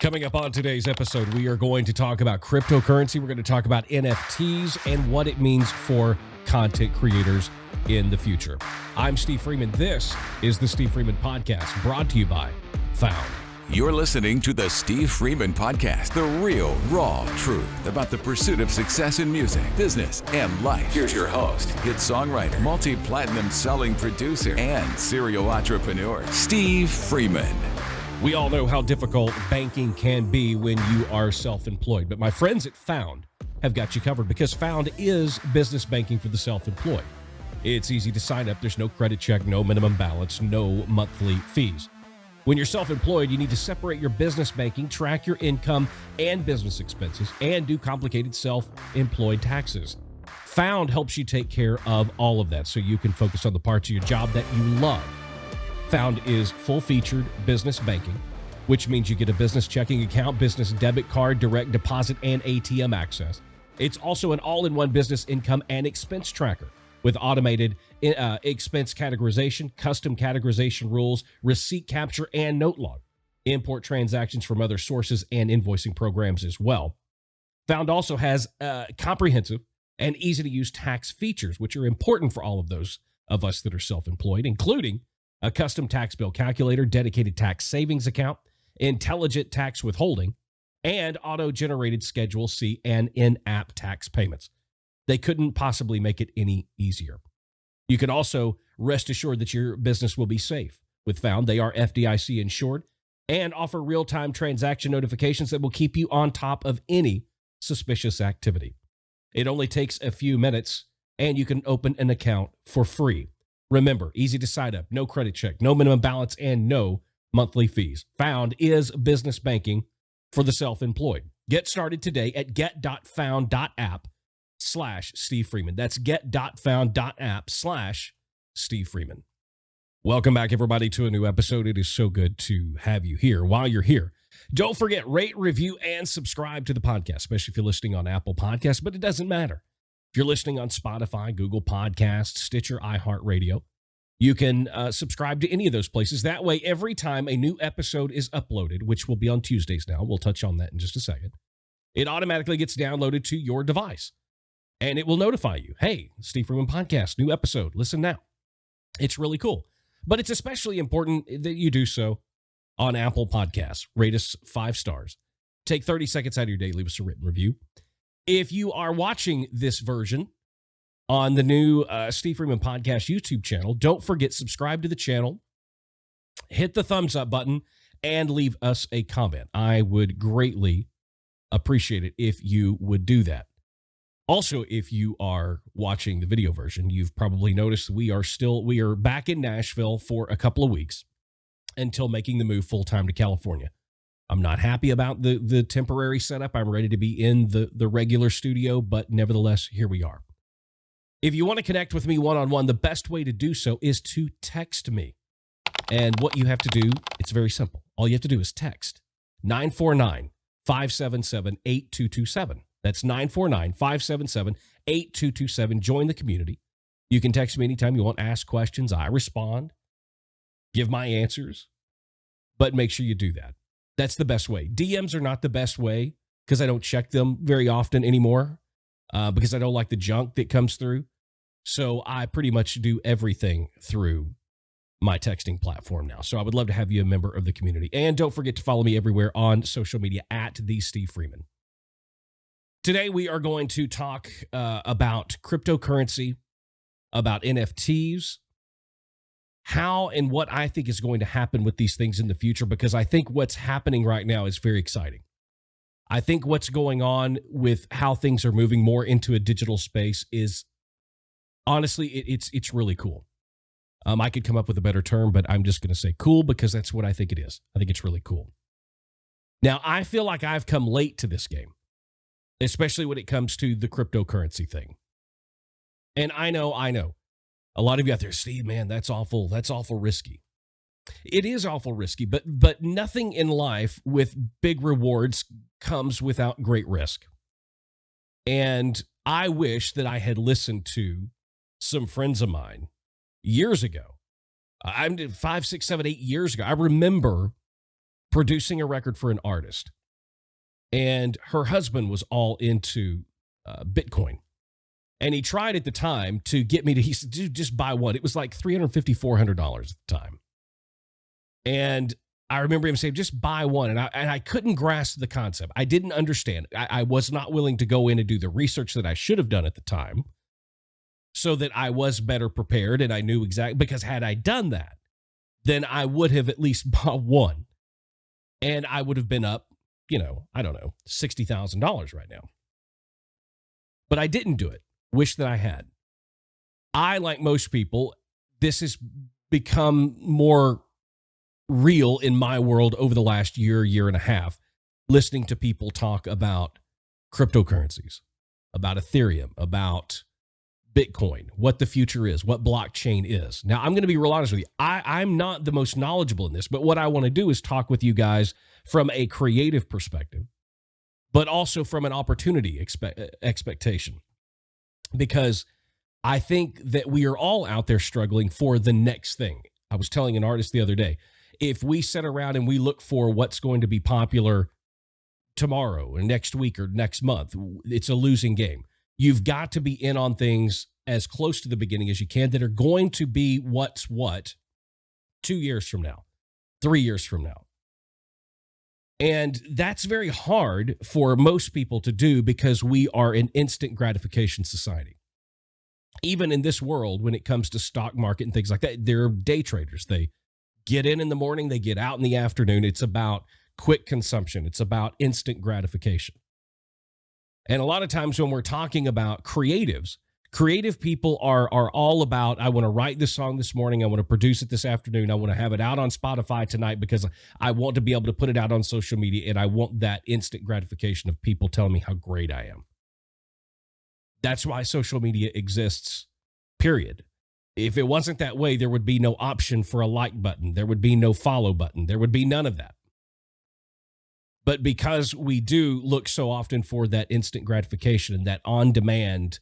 Coming up on today's episode, we are going to talk about cryptocurrency. We're going to talk about NFTs and what it means for content creators in the future. I'm Steve Freeman. This is the Steve Freeman Podcast, brought to you by Found. You're listening to the Steve Freeman Podcast, the real, raw truth about the pursuit of success in music, business, and life. Here's your host, hit songwriter, multi-platinum selling producer, and serial entrepreneur, Steve Freeman. We all know how difficult banking can be when you are self-employed, but my friends at Found have got you covered because Found is business banking for the self-employed. It's easy to sign up. There's no credit check, no minimum balance, no monthly fees. When you're self-employed, you need to separate your business banking, track your income and business expenses, and do complicated self-employed taxes. Found helps you take care of all of that so you can focus on the parts of your job that you love. Found is full-featured business banking, which means you get a business checking account, business debit card, direct deposit, and ATM access. It's also an all-in-one business income and expense tracker with automated expense categorization, custom categorization rules, receipt capture, and note log. Import transactions from other sources and invoicing programs as well. Found also has comprehensive and easy-to-use tax features, which are important for all of those of us that are self-employed, including a custom tax bill calculator, dedicated tax savings account, intelligent tax withholding, and auto-generated Schedule C and in-app tax payments. They couldn't possibly make it any easier. You can also rest assured that your business will be safe. With Found, they are FDIC insured and offer real-time transaction notifications that will keep you on top of any suspicious activity. It only takes a few minutes, and you can open an account for free. Remember, easy to sign up, no credit check, no minimum balance, and no monthly fees. Found is business banking for the self-employed. Get started today at get.found.app/Steve Freeman. That's get.found.app/Steve Freeman. Welcome back, everybody, to a new episode. It is so good to have you here. While you're here, don't forget, rate, review, and subscribe to the podcast, especially if you're listening on Apple Podcasts, but it doesn't matter. If you're listening on Spotify, Google Podcasts, Stitcher, iHeartRadio, you can subscribe to any of those places. That way, every time a new episode is uploaded, which will be on Tuesdays now, we'll touch on that in just a second, it automatically gets downloaded to your device. And it will notify you, hey, Steve Freeman Podcast, new episode, listen now. It's really cool. But it's especially important that you do so on Apple Podcasts. Rate us 5 stars. Take 30 seconds out of your day, leave us a written review. If you are watching this version on the new Steve Freeman Podcast YouTube channel, don't forget, subscribe to the channel, hit the thumbs up button, and leave us a comment. I would greatly appreciate it if you would do that. Also, if you are watching the video version, you've probably noticed we are back in Nashville for a couple of weeks until making the move full-time to California. I'm not happy about the temporary setup. I'm ready to be in the regular studio, but nevertheless, here we are. If you want to connect with me one-on-one, the best way to do so is to text me. And what you have to do, it's very simple. All you have to do is text 949-577-8227. That's 949-577-8227. Join the community. You can text me anytime you want, ask questions. I respond, give my answers, but make sure you do that. That's the best way. DMs are not the best way because I don't check them very often anymore because I don't like the junk that comes through. So I pretty much do everything through my texting platform now. So I would love to have you a member of the community. And don't forget to follow me everywhere on social media at the Steve Freeman. Today we are going to talk about cryptocurrency, about NFTs, how and what I think is going to happen with these things in the future, because I think what's happening right now is very exciting. I think what's going on with how things are moving more into a digital space is, honestly, it's really cool. I could come up with a better term, but I'm just going to say cool because that's what I think it is. I think it's really cool. Now, I feel like I've come late to this game, especially when it comes to the cryptocurrency thing. And I know. A lot of you out there, Steve, man, that's awful risky. It is awful risky, but nothing in life with big rewards comes without great risk. And I wish that I had listened to some friends of mine years ago. I'm 5, 6, 7, 8 years ago. I remember producing a record for an artist. And her husband was all into Bitcoin. And he tried at the time to get me to, he said, dude, just buy one. It was like $350, $400 at the time. And I remember him saying, just buy one. And I couldn't grasp the concept. I didn't understand. I was not willing to go in and do the research that I should have done at the time so that I was better prepared and I knew exactly, because had I done that, then I would have at least bought one. And I would have been up, I don't know, $60,000 right now. But I didn't do it. Wish that I had. I, like most people, this has become more real in my world over the last year and a half, listening to people talk about cryptocurrencies, about Ethereum, about Bitcoin, what the future is, what blockchain is. Now, I'm going to be real honest with you. I'm not the most knowledgeable in this, but what I want to do is talk with you guys from a creative perspective, but also from an opportunity expectation. Because I think that we are all out there struggling for the next thing. I was telling an artist the other day, if we sit around and we look for what's going to be popular tomorrow or next week or next month, it's a losing game. You've got to be in on things as close to the beginning as you can that are going to be what's what 2 years from now, 3 years from now. And that's very hard for most people to do because we are an instant gratification society. Even in this world, when it comes to stock market and things like that, they're day traders. They get in the morning, they get out in the afternoon. It's about quick consumption. It's about instant gratification. And a lot of times when we're talking about creatives, creative people are all about, I want to write this song this morning. I want to produce it this afternoon. I want to have it out on Spotify tonight because I want to be able to put it out on social media. And I want that instant gratification of people telling me how great I am. That's why social media exists, period. If it wasn't that way, there would be no option for a like button. There would be no follow button. There would be none of that. But because we do look so often for that instant gratification and that on-demand,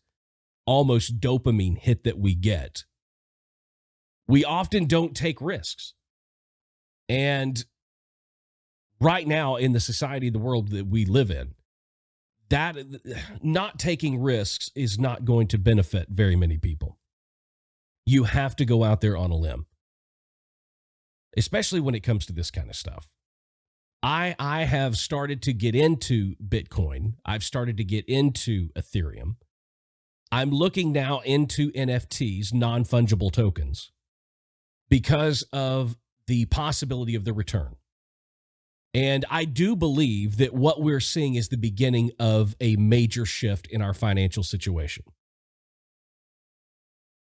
almost dopamine hit that we get, we often don't take risks. And right now in the society, the world that we live in, that not taking risks is not going to benefit very many people. You have to go out there on a limb, especially when it comes to this kind of stuff. I have started to get into Bitcoin. I've started to get into Ethereum. I'm looking now into NFTs, non-fungible tokens, because of the possibility of the return. And I do believe that what we're seeing is the beginning of a major shift in our financial situation.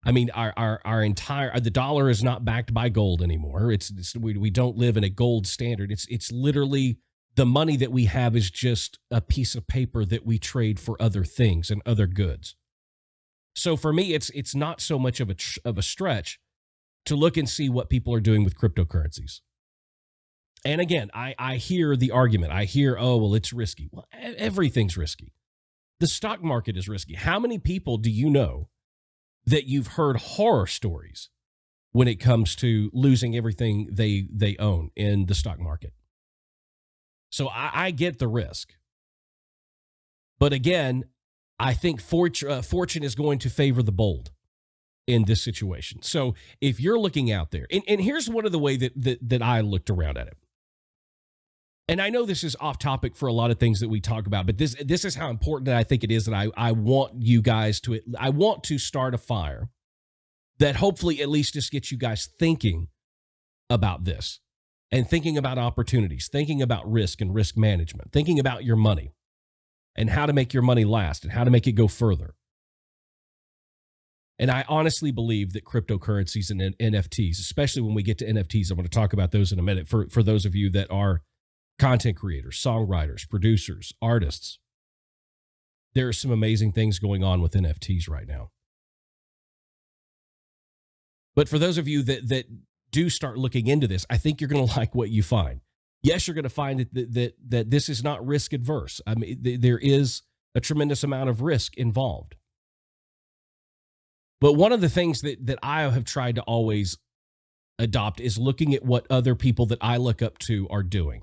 I mean, our entire, the dollar is not backed by gold anymore. We don't live in a gold standard. It's literally the money that we have is just a piece of paper that we trade for other things and other goods. So for me, it's not so much of a stretch to look and see what people are doing with cryptocurrencies. And again, I hear the argument. I hear, oh, well, it's risky. Well, everything's risky. The stock market is risky. How many people do you know that you've heard horror stories when it comes to losing everything they own in the stock market? So I get the risk. But again, I think fortune is going to favor the bold in this situation. So if you're looking out there, and here's one of the way that I looked around at it. And I know this is off topic for a lot of things that we talk about, but this is how important that I think it is that I want you guys to, I want to start a fire that hopefully at least just gets you guys thinking about this and thinking about opportunities, thinking about risk and risk management, thinking about your money and how to make your money last and how to make it go further. And I honestly believe that cryptocurrencies and NFTs, especially when we get to NFTs, I'm going to talk about those in a minute for those of you that are content creators, songwriters, producers, artists. There are some amazing things going on with NFTs right now. But for those of you that do start looking into this, I think you're going to like what you find. Yes, you're going to find that this is not risk adverse. I mean, there is a tremendous amount of risk involved. But one of the things that I have tried to always adopt is looking at what other people that I look up to are doing.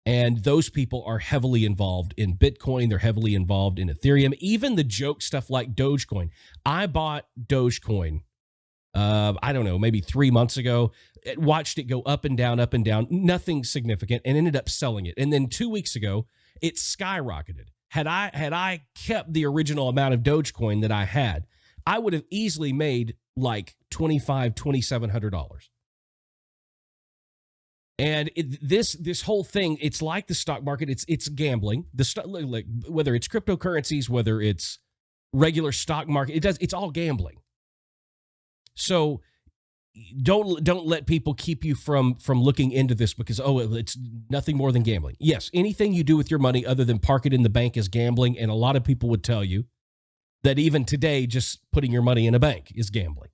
And those people are heavily involved in Bitcoin. They're heavily involved in Ethereum, even the joke stuff like Dogecoin. I bought Dogecoin, I don't know, maybe 3 months ago. Watched it go up and down, nothing significant, and ended up selling it. And then 2 weeks ago, it skyrocketed. Had I kept the original amount of Dogecoin that I had, I would have easily made like $2,500, $2,700. And this whole thing, it's like the stock market. It's gambling. Like whether it's cryptocurrencies, whether it's regular stock market, it's all gambling. So don't let people keep you from looking into this because it's nothing more than gambling. Yes, anything you do with your money other than park it in the bank is gambling, and a lot of people would tell you that even today, just putting your money in a bank is gambling.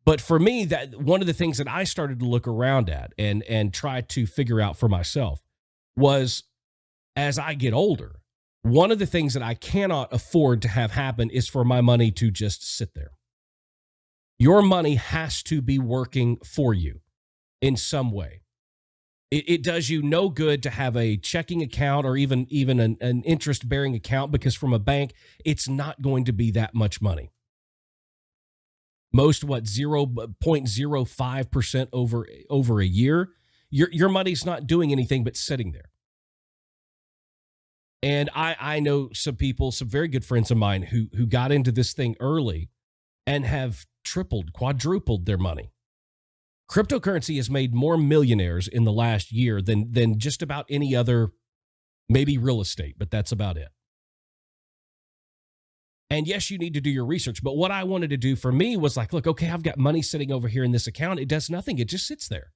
But for me, that one of the things that I started to look around at and try to figure out for myself was, as I get older, one of the things that I cannot afford to have happen is for my money to just sit there. Your money has to be working for you in some way. It does you no good to have a checking account or even an interest-bearing account, because from a bank, it's not going to be that much money. Most 0.05% over a year. Your money's not doing anything but sitting there. And I know some people, some very good friends of mine who got into this thing early and have tripled, quadrupled their money. Cryptocurrency has made more millionaires in the last year than just about any other, maybe real estate, but that's about it. And yes, you need to do your research. But what I wanted to do for me was like, look, okay, I've got money sitting over here in this account. It does nothing. It just sits there.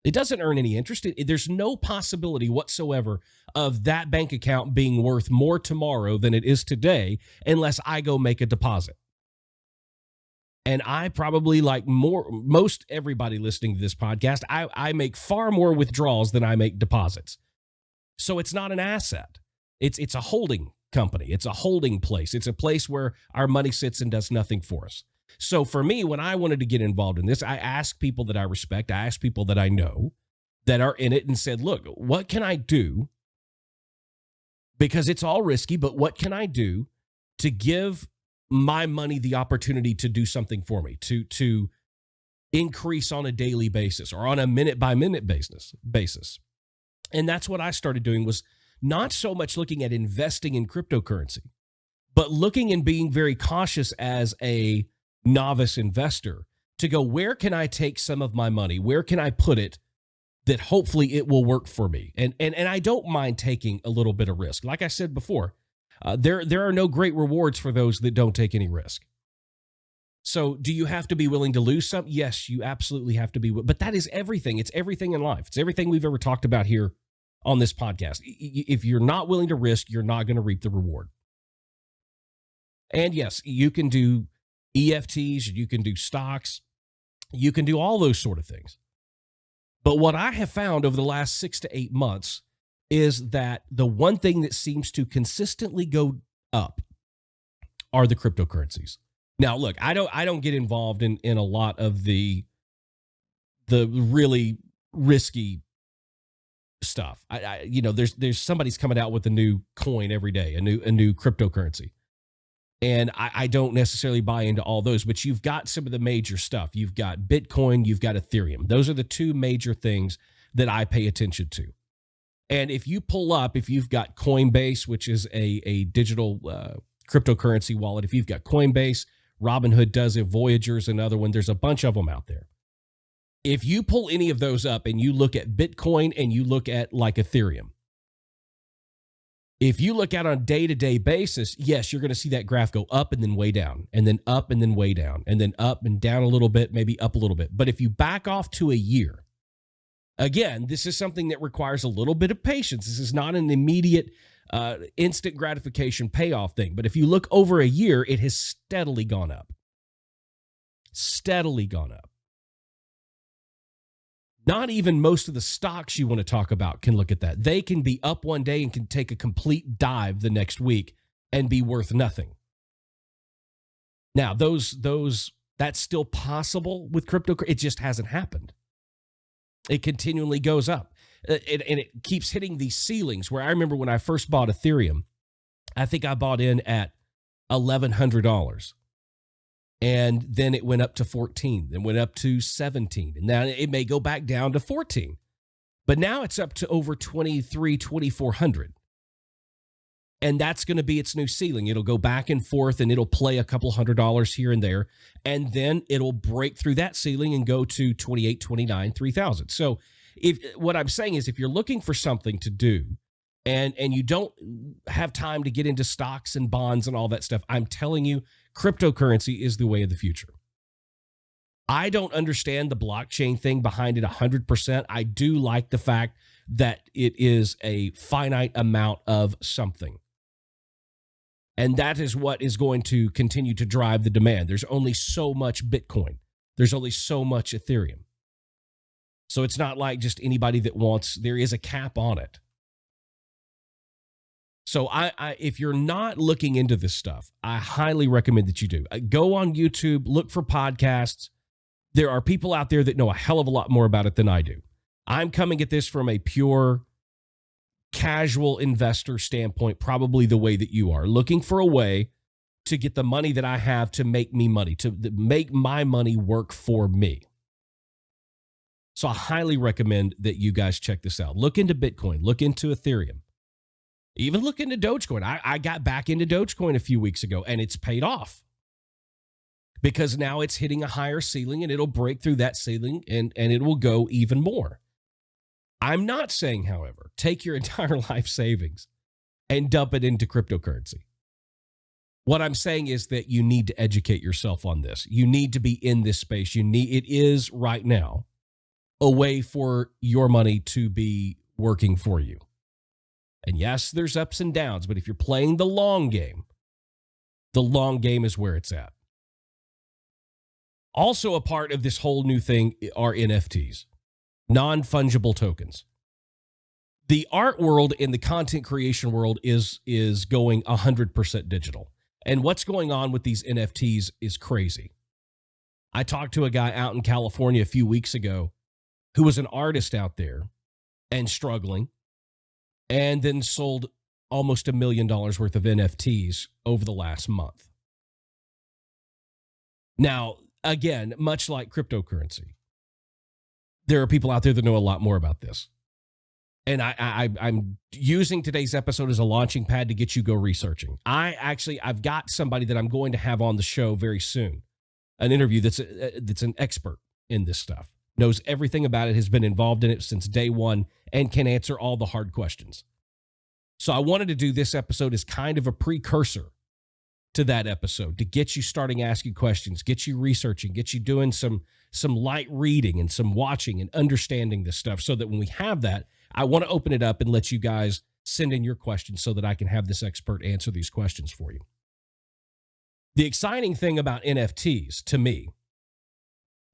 It doesn't earn any interest. There's no possibility whatsoever of that bank account being worth more tomorrow than it is today unless I go make a deposit. And I probably, like most everybody listening to this podcast, I make far more withdrawals than I make deposits. So it's not an asset. It's a holding company. It's a holding place. It's a place where our money sits and does nothing for us. So for me, when I wanted to get involved in this, I asked people that I respect, I asked people that I know that are in it and said, look, what can I do? Because it's all risky, but what can I do to give my money the opportunity to do something for me, to increase on a daily basis or on a minute by minute basis? And that's what I started doing, was not so much looking at investing in cryptocurrency, but looking and being very cautious as a novice investor to go, where can I take some of my money? Where can I put it that hopefully it will work for me? And I don't mind taking a little bit of risk. Like I said before, there are no great rewards for those that don't take any risk. So do you have to be willing to lose some? Yes, you absolutely have to be. But that is everything. It's everything in life. It's everything we've ever talked about here on this podcast. If you're not willing to risk, you're not going to reap the reward. And yes, you can do EFTs, you can do stocks, you can do all those sort of things. But what I have found over the last 6 to 8 months is that the one thing that seems to consistently go up are the cryptocurrencies. Now, look, I don't get involved in a lot of the really risky stuff. There's somebody's coming out with a new coin every day, a new cryptocurrency. And I don't necessarily buy into all those, but you've got some of the major stuff. You've got Bitcoin, you've got Ethereum. Those are the two major things that I pay attention to. And if you've got Coinbase, which is a digital cryptocurrency wallet, if you've got Coinbase, Robinhood does it, Voyager's another one. There's a bunch of them out there. If you pull any of those up and you look at Bitcoin and you look at like Ethereum, if you look at on a day-to-day basis, yes, you're going to see that graph go up and then way down, and then up and then way down, and then up and down a little bit, maybe up a little bit. But if you back off to a year, again, this is something that requires a little bit of patience. This is not an immediate, instant gratification payoff thing. But if you look over a year, it has steadily gone up. Steadily gone up. Not even most of the stocks you want to talk about can look at that. They can be up one day and can take a complete dive the next week and be worth nothing. Now, that's still possible with crypto. It just hasn't happened. It continually goes up. and it keeps hitting these ceilings where I remember when I first bought Ethereum, I think I bought in at $1,100. And then it went up to 14, then went up to 17. And now it may go back down to 14. But now it's up to over 2,400. And that's going to be its new ceiling. It'll go back and forth and it'll play a couple $100 here and there. And then it'll break through that ceiling and go to 28, 29, 3,000. So what I'm saying is if you're looking for something to do and you don't have time to get into stocks and bonds and all that stuff, I'm telling you, cryptocurrency is the way of the future. I don't understand the blockchain thing behind it 100%. I do like the fact that it is a finite amount of something. And that is what is going to continue to drive the demand. There's only so much Bitcoin. There's only so much Ethereum. So it's not like just anybody that wants, there is a cap on it. So if you're not looking into this stuff, I highly recommend that you do. Go on YouTube, look for podcasts. There are people out there that know a hell of a lot more about it than I do. I'm coming at this from a pure casual investor standpoint, probably the way that you are, looking for a way to get the money that I have to make me money, to make my money work for me. So I highly recommend that you guys check this out. Look into Bitcoin, look into Ethereum, even look into Dogecoin. I got back into Dogecoin a few weeks ago and it's paid off because now it's hitting a higher ceiling and it'll break through that ceiling and it will go even more. I'm not saying, however, take your entire life savings and dump it into cryptocurrency. What I'm saying is that you need to educate yourself on this. You need to be in this space. It is right now a way for your money to be working for you. And yes, there's ups and downs, but if you're playing the long game is where it's at. Also a part of this whole new thing are NFTs. Non-fungible tokens. The art world and the content creation world is going 100% digital. And what's going on with these NFTs is crazy. I talked to a guy out in California a few weeks ago who was an artist out there and struggling and then sold almost $1 million worth of NFTs over the last month. Now, again, much like cryptocurrency, there are people out there that know a lot more about this. And I'm using today's episode as a launching pad to get you go researching. I've got somebody that I'm going to have on the show very soon, an interview that's an expert in this stuff, knows everything about it, has been involved in it since day one, and can answer all the hard questions. So I wanted to do this episode as kind of a precursor to that episode to get you starting asking questions, get you researching, get you doing some light reading and some watching and understanding this stuff so that when we have that, I want to open it up and let you guys send in your questions so that I can have this expert answer these questions for you. The exciting thing about NFTs to me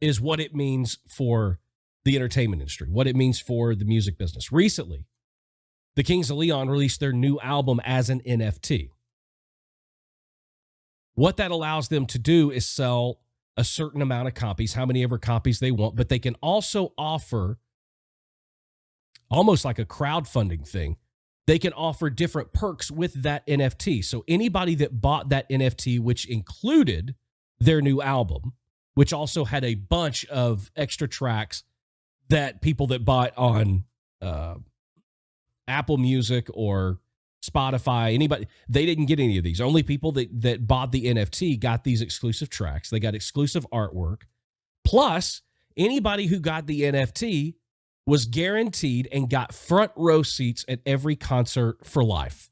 is what it means for the entertainment industry, what it means for the music business. Recently, the Kings of Leon released their new album as an NFT. What that allows them to do is sell a certain amount of copies, how many ever copies they want, but they can also offer, almost like a crowdfunding thing, they can offer different perks with that NFT. So anybody that bought that NFT, which included their new album, which also had a bunch of extra tracks that people that bought on Apple Music or Spotify, anybody, they didn't get any of these. Only people that bought the NFT got these exclusive tracks. They got exclusive artwork. Plus, anybody who got the NFT was guaranteed and got front row seats at every concert for life.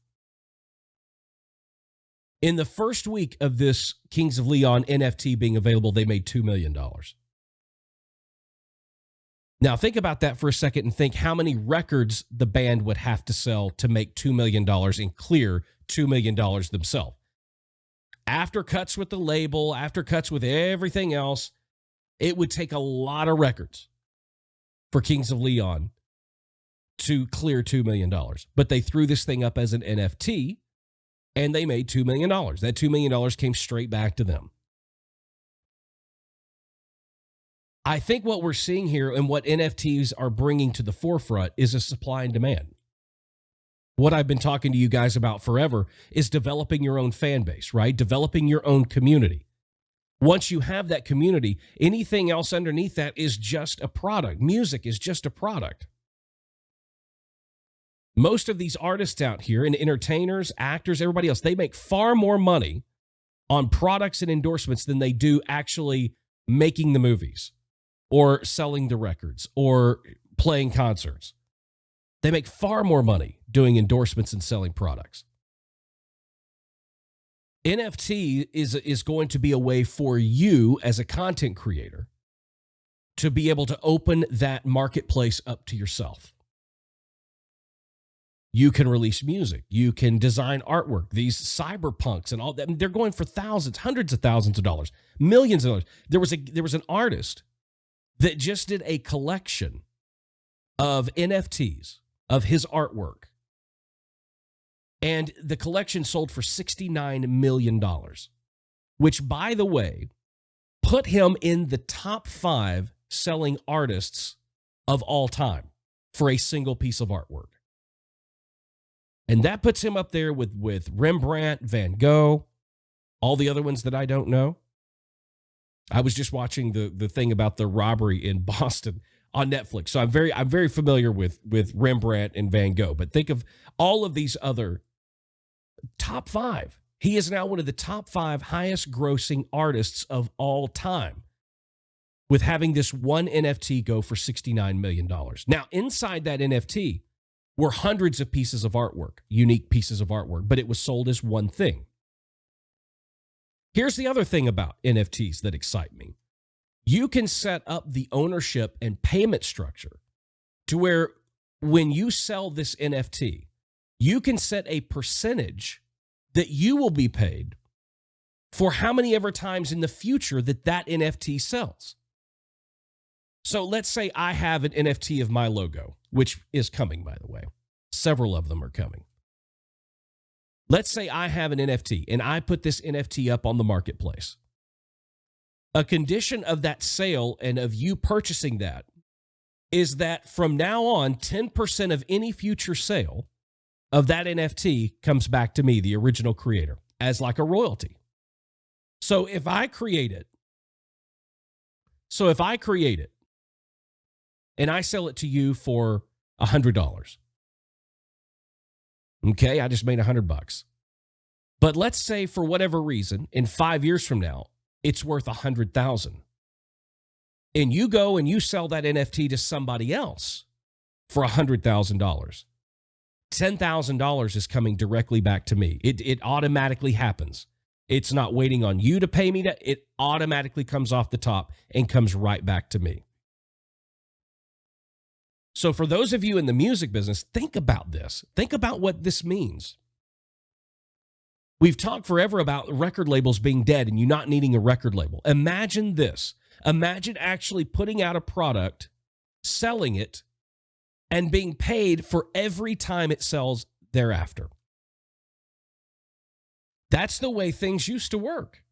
In the first week of this Kings of Leon NFT being available, they made $2 million. Now, think about that for a second and think how many records the band would have to sell to make $2 million and clear $2 million themselves. After cuts with the label, after cuts with everything else, it would take a lot of records for Kings of Leon to clear $2 million. But they threw this thing up as an NFT, and they made $2 million. That $2 million came straight back to them. I think what we're seeing here and what NFTs are bringing to the forefront is a supply and demand. What I've been talking to you guys about forever is developing your own fan base, right? Developing your own community. Once you have that community, anything else underneath that is just a product. Music is just a product. Most of these artists out here and entertainers, actors, everybody else, they make far more money on products and endorsements than they do actually making the movies or selling the records or playing concerts. They make far more money doing endorsements and selling products. NFT is going to be a way for you as a content creator to be able to open that marketplace up to yourself. You can release music. You can design artwork. These cyberpunks and all that, they're going for thousands, hundreds of thousands of dollars, millions of dollars. There was an artist that just did a collection of NFTs of his artwork. And the collection sold for $69 million, which, by the way, put him in the top 5 selling artists of all time for a single piece of artwork. And that puts him up there with Rembrandt, Van Gogh, all the other ones that I don't know. I was just watching the thing about the robbery in Boston on Netflix. So I'm very familiar with Rembrandt and Van Gogh. But think of all of these other top 5. He is now one of the top 5 highest grossing artists of all time, with having this one NFT go for $69 million. Now, inside that NFT were hundreds of pieces of artwork, unique pieces of artwork, but it was sold as one thing. Here's the other thing about NFTs that excite me. You can set up the ownership and payment structure to where when you sell this NFT, you can set a percentage that you will be paid for how many ever times in the future that NFT sells. So let's say I have an NFT of my logo, which is coming, by the way. Several of them are coming. Let's say I have an NFT and I put this NFT up on the marketplace. A condition of that sale and of you purchasing that is that from now on, 10% of any future sale of that NFT comes back to me, the original creator, as like a royalty. So if I create it and I sell it to you for $100, okay, I just made $100. But let's say for whatever reason, in 5 years from now, it's worth $100,000. And you go and you sell that NFT to somebody else for $100,000. $10,000 is coming directly back to me. It automatically happens. It's not waiting on you to pay me. It automatically comes off the top and comes right back to me. So for those of you in the music business, think about this. Think about what this means. We've talked forever about record labels being dead and you not needing a record label. Imagine this. Imagine actually putting out a product, selling it, and being paid for every time it sells thereafter. That's the way things used to work.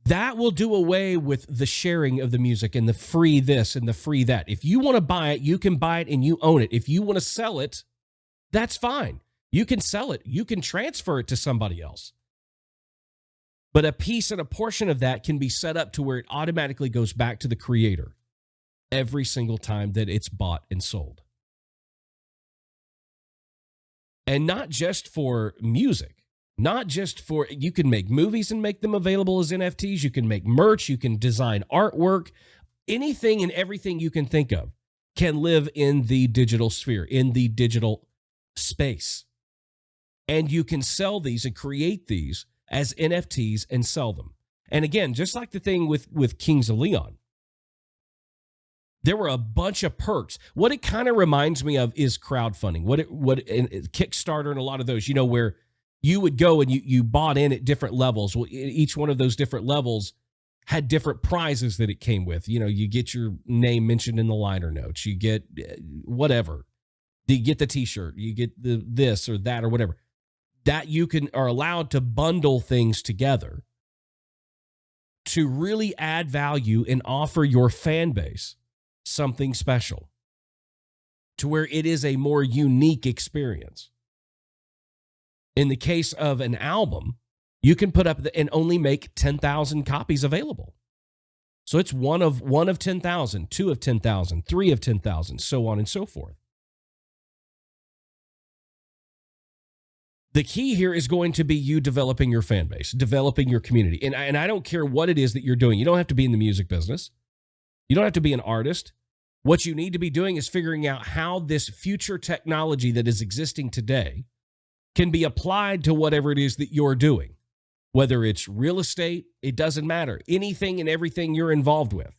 That will do away with the sharing of the music and the free this and the free that. If you want to buy it, you can buy it and you own it. If you want to sell it, that's fine. You can sell it. You can transfer it to somebody else. But a piece and a portion of that can be set up to where it automatically goes back to the creator every single time that it's bought and sold. And not just for music, not just for, you can make movies and make them available as NFTs. You can make merch. You can design artwork. Anything and everything you can think of can live in the digital sphere, in the digital space. And you can sell these and create these as NFTs and sell them. And again, just like the thing with Kings of Leon, there were a bunch of perks. What it kind of reminds me of is crowdfunding. What Kickstarter and a lot of those, where you would go and you bought in at different levels. Well, each one of those different levels had different prizes that it came with. You get your name mentioned in the liner notes. You get whatever. You get the t-shirt. You get the this or that or whatever. That you are allowed to bundle things together to really add value and offer your fan base something special to where it is a more unique experience. In the case of an album, you can put up and only make 10,000 copies available. So it's one of 10,000, 2 of 10,000, 3 of 10,000, so on and so forth. The key here is going to be you developing your fan base, developing your community. And I don't care what it is that you're doing. You don't have to be in the music business. You don't have to be an artist. What you need to be doing is figuring out how this future technology that is existing today can be applied to whatever it is that you're doing. Whether it's real estate, it doesn't matter. Anything and everything you're involved with.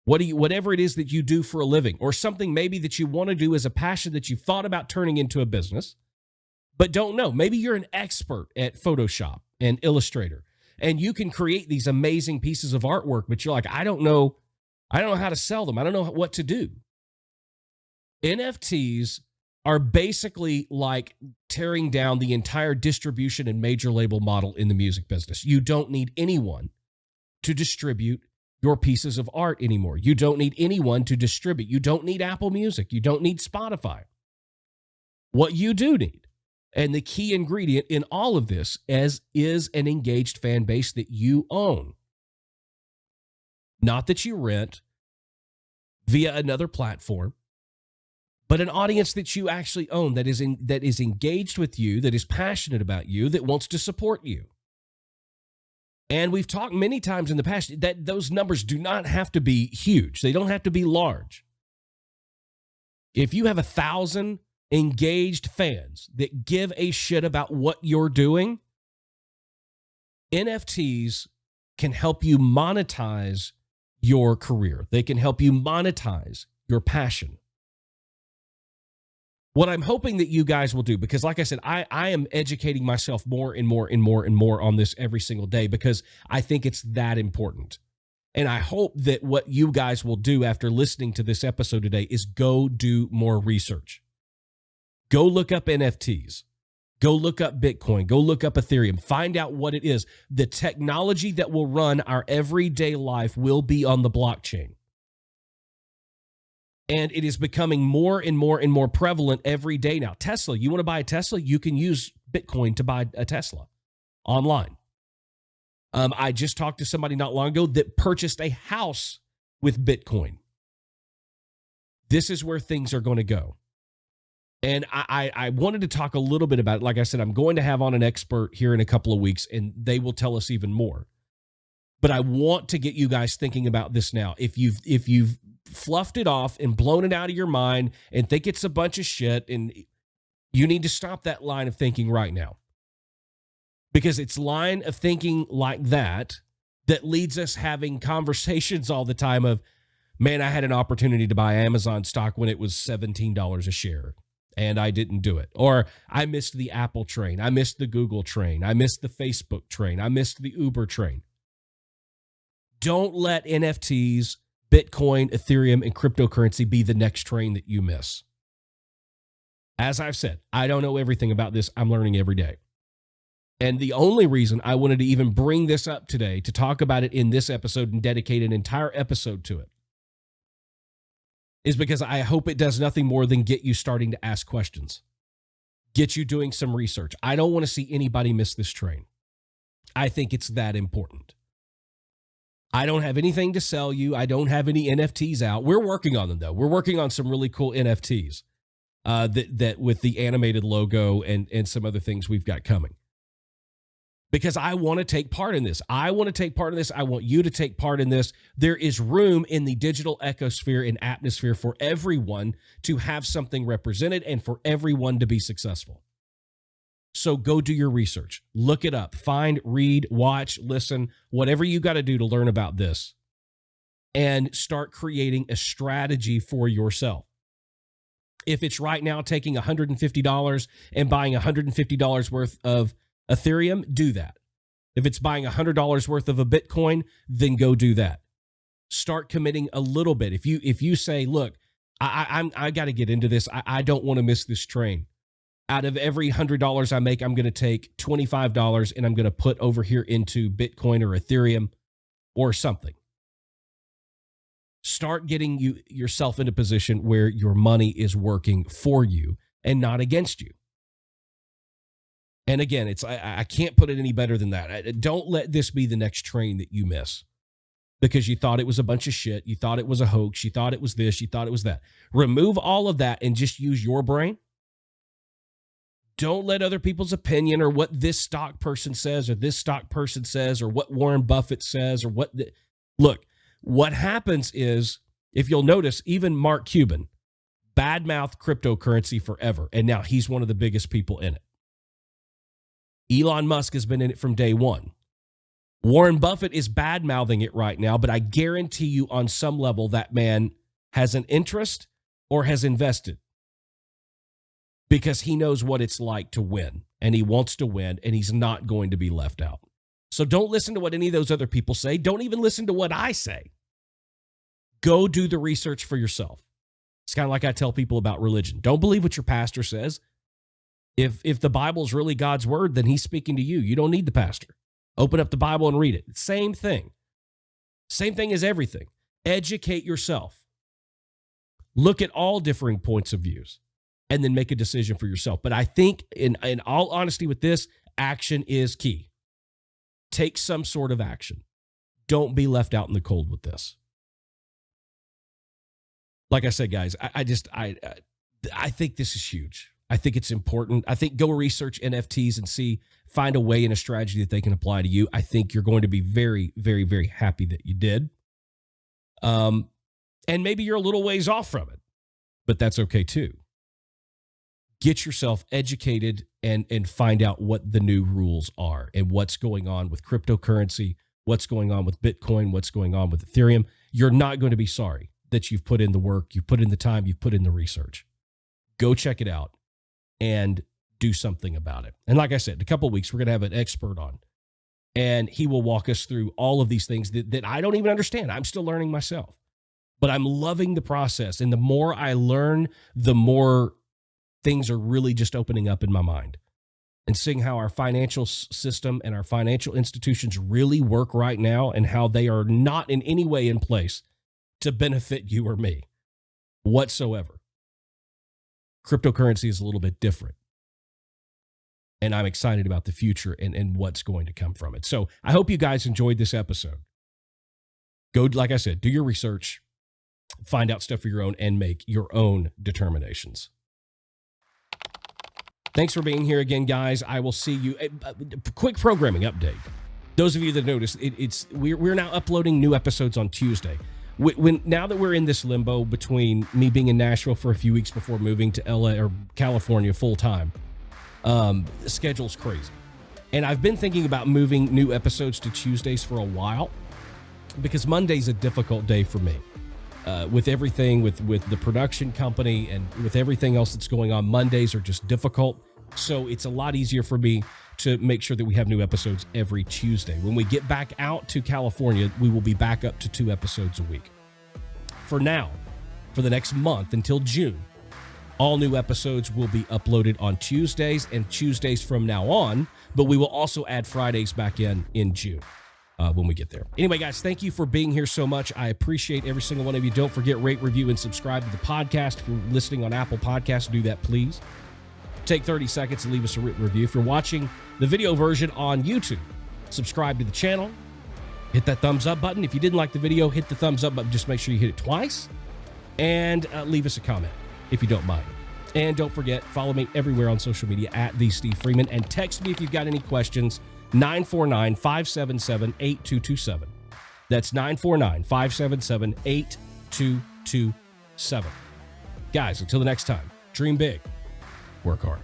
Whatever it is that you do for a living, or something maybe that you want to do as a passion that you've thought about turning into a business, but don't know. Maybe you're an expert at Photoshop and Illustrator, and you can create these amazing pieces of artwork, but you're like, I don't know how to sell them. I don't know what to do. NFTs are basically like tearing down the entire distribution and major label model in the music business. You don't need anyone to distribute your pieces of art anymore. You don't need anyone to distribute. You don't need Apple Music. You don't need Spotify. What you do need, and the key ingredient in all of this, is an engaged fan base that you own. Not that you rent via another platform, but an audience that you actually own, that is engaged with you, that is passionate about you, that wants to support you. And we've talked many times in the past that those numbers do not have to be huge. They don't have to be large. If you have 1,000 engaged fans that give a shit about what you're doing, NFTs can help you monetize your career. They can help you monetize your passion. What I'm hoping that you guys will do, because like I said, I am educating myself more and more and more and more on this every single day, because I think it's that important. And I hope that what you guys will do after listening to this episode today is go do more research. Go look up NFTs. Go look up Bitcoin. Go look up Ethereum. Find out what it is. The technology that will run our everyday life will be on the blockchain. And it is becoming more and more and more prevalent every day now. Tesla, you want to buy a Tesla? You can use Bitcoin to buy a Tesla online. I just talked to somebody not long ago that purchased a house with Bitcoin. This is where things are going to go. And I wanted to talk a little bit about it. Like I said, I'm going to have on an expert here in a couple of weeks, and they will tell us even more. But I want to get you guys thinking about this now. If you've fluffed it off and blown it out of your mind and think it's a bunch of shit, and you need to stop that line of thinking right now. Because it's line of thinking like that leads us having conversations all the time of, man, I had an opportunity to buy Amazon stock when it was $17 a share, and I didn't do it. Or I missed the Apple train. I missed the Google train. I missed the Facebook train. I missed the Uber train. Don't let NFTs, Bitcoin, Ethereum, and cryptocurrency be the next train that you miss. As I've said, I don't know everything about this. I'm learning every day. And the only reason I wanted to even bring this up today, to talk about it in this episode and dedicate an entire episode to it, is because I hope it does nothing more than get you starting to ask questions, get you doing some research. I don't want to see anybody miss this train. I think it's that important. I don't have anything to sell you. I don't have any NFTs out. We're working on them, though. We're working on some really cool NFTs that with the animated logo and some other things we've got coming. Because I want to take part in this. I want to take part in this. I want you to take part in this. There is room in the digital ecosphere and atmosphere for everyone to have something represented and for everyone to be successful. So go do your research. Look it up. Find, read, watch, listen, whatever you got to do to learn about this. And start creating a strategy for yourself. If it's right now taking $150 and buying $150 worth of Ethereum, do that. If it's buying $100 worth of a Bitcoin, then go do that. Start committing a little bit. If you say, look, I got to get into this. I don't want to miss this train. Out of every $100 I make, I'm going to take $25 and I'm going to put over here into Bitcoin or Ethereum or something. Start getting yourself in a position where your money is working for you and not against you. And again, I can't put it any better than that. Don't let this be the next train that you miss because you thought it was a bunch of shit. You thought it was a hoax. You thought it was this. You thought it was that. Remove all of that and just use your brain. Don't let other people's opinion or what this stock person says or this stock person says or what Warren Buffett says or what. Look, what happens is, if you'll notice, even Mark Cuban badmouthed cryptocurrency forever, and now he's one of the biggest people in it. Elon Musk has been in it from day one. Warren Buffett is bad-mouthing it right now, but I guarantee you on some level that man has an interest or has invested because he knows what it's like to win, and he wants to win, and he's not going to be left out. So don't listen to what any of those other people say. Don't even listen to what I say. Go do the research for yourself. It's kind of like I tell people about religion. Don't believe what your pastor says. If the Bible is really God's word, then he's speaking to you. You don't need the pastor. Open up the Bible and read it. Same thing. Same thing as everything. Educate yourself. Look at all differing points of views and then make a decision for yourself. But I think in all honesty with this, action is key. Take some sort of action. Don't be left out in the cold with this. Like I said, guys, I think this is huge. I think it's important. I think go research NFTs and find a way and a strategy that they can apply to you. I think you're going to be very, very, very happy that you did. And maybe you're a little ways off from it, but that's okay too. Get yourself educated and find out what the new rules are and what's going on with cryptocurrency, what's going on with Bitcoin, what's going on with Ethereum. You're not going to be sorry that you've put in the work, you've put in the time, you've put in the research. Go check it out and do something about it. And like I said, in a couple of weeks, we're going to have an expert on, and he will walk us through all of these things that I don't even understand. I'm still learning myself, but I'm loving the process. And the more I learn, the more things are really just opening up in my mind and seeing how our financial system and our financial institutions really work right now and how they are not in any way in place to benefit you or me whatsoever. Cryptocurrency is a little bit different. And I'm excited about the future and what's going to come from it. So I hope you guys enjoyed this episode. Go, like I said, do your research, find out stuff for your own, and make your own determinations. Thanks for being here again, guys. I will see you. Quick programming update. Those of you that noticed, we're now uploading new episodes on Tuesday. Now that we're in this limbo between me being in Nashville for a few weeks before moving to LA or California full time, the schedule's crazy. And I've been thinking about moving new episodes to Tuesdays for a while because Monday's a difficult day for me. With everything, with the production company and with everything else that's going on, Mondays are just difficult. So it's a lot easier for me to make sure that we have new episodes every Tuesday. When we get back out to California, we will be back up to 2 episodes a week. For now, for the next month until June, all new episodes will be uploaded on Tuesdays and Tuesdays from now on, but we will also add Fridays back in June. When we get there. Anyway, guys, thank you for being here so much. I appreciate every single one of you. Don't forget, rate, review, and subscribe to the podcast. If you're listening on Apple Podcasts, do that, please. Take 30 seconds and leave us a written review. If you're watching the video version on YouTube, subscribe to the channel. Hit that thumbs up button. If you didn't like the video, hit the thumbs up button. Just make sure you hit it twice. And leave us a comment if you don't mind. And don't forget, follow me everywhere on social media at The Steve Freeman. And text me if you've got any questions. 949-577-8227. That's 949-577-8227. Guys, until the next time, dream big, work hard.